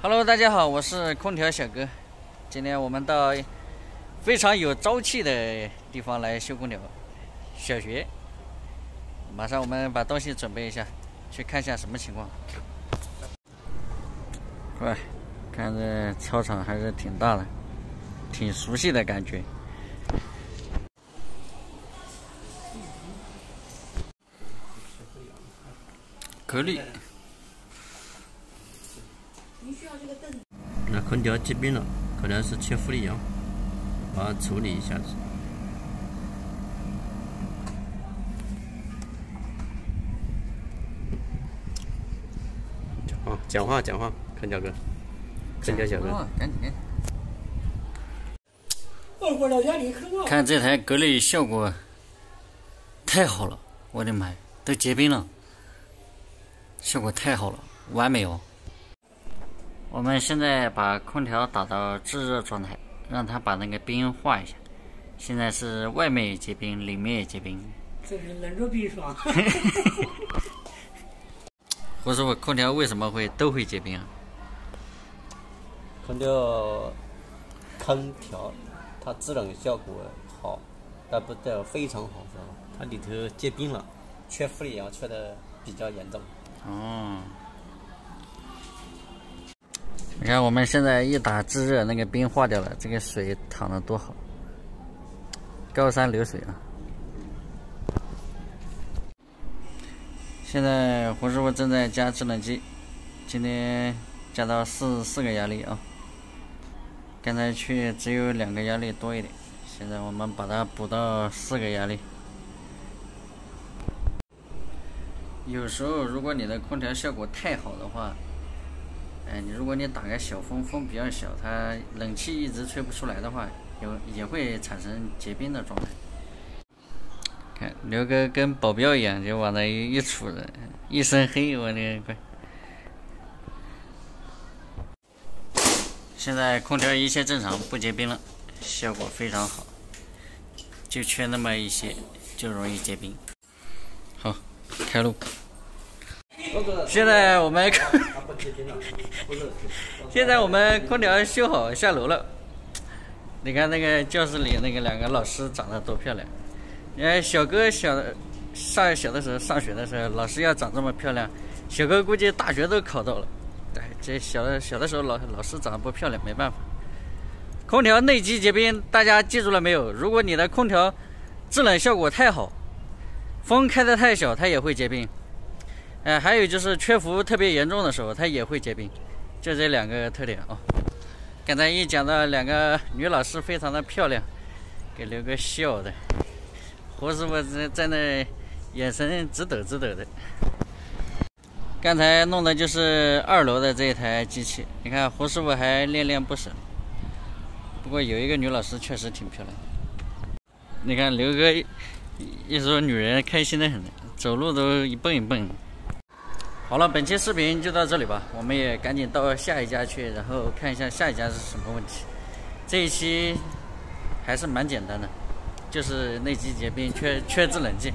Hello， 大家好，我是空调小哥。今天我们到非常有朝气的地方来修空调，小学。马上我们把东西准备一下，去看一下什么情况。喂，看这操场还是挺大的，挺熟悉的感觉。格力。那空调结冰了，可能是缺氟利氧，把它处理一下子。讲话，空调哥，空调小哥，赶紧。看这台格力效果太好了，我的妈呀，都结冰了，效果太好了，完美哦。我们现在把空调打到制热状态，让它把那个冰化一下。现在是外面也结冰，里面也结冰。这是冷热冰霜。胡师傅，空调为什么都会结冰啊？空调它制冷效果好，但不代表非常好，知道吗？它里头结冰了，缺氟利氧缺的比较严重。哦。你看我们现在一打制热，那个冰化掉了，这个水淌得多好，高山流水啊！现在胡师傅正在加制冷剂，今天加到四个压力啊，刚才去只有2个压力多一点，现在我们把它补到4个压力。有时候如果你的空调效果太好的话，如果你打个小风，风比较小，它冷气一直吹不出来的话，也会产生结冰的状态。看刘哥跟保镖一样，就往那一杵着，一身黑，我的乖。现在空调一切正常，不结冰了，效果非常好，就缺那么一些，就容易结冰。好，开路。现在我们空调修好下楼了。你看那个教室里那个2个老师长得多漂亮。小哥小的时候上学的时候，老师要长这么漂亮，小哥估计大学都考到了。这小的时候老师长得不漂亮，没办法。空调内机结冰，大家记住了没有？如果你的空调制冷效果太好，风开得太小，它也会结冰。还有就是缺氟特别严重的时候，它也会结冰，就这2个特点啊。刚才一讲到2个女老师非常的漂亮，给刘哥笑的，胡师傅在那眼神直抖的。刚才弄的就是2楼的这一台机器，你看胡师傅还恋恋不舍。不过有一个女老师确实挺漂亮的，你看刘哥一说女人开心的很，走路都一蹦一蹦。好了，本期视频就到这里吧，我们也赶紧到下一家去，然后看一下下一家是什么问题。这一期还是蛮简单的，就是内机结冰缺制冷剂。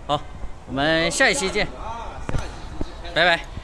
好，我们下一期见，拜拜。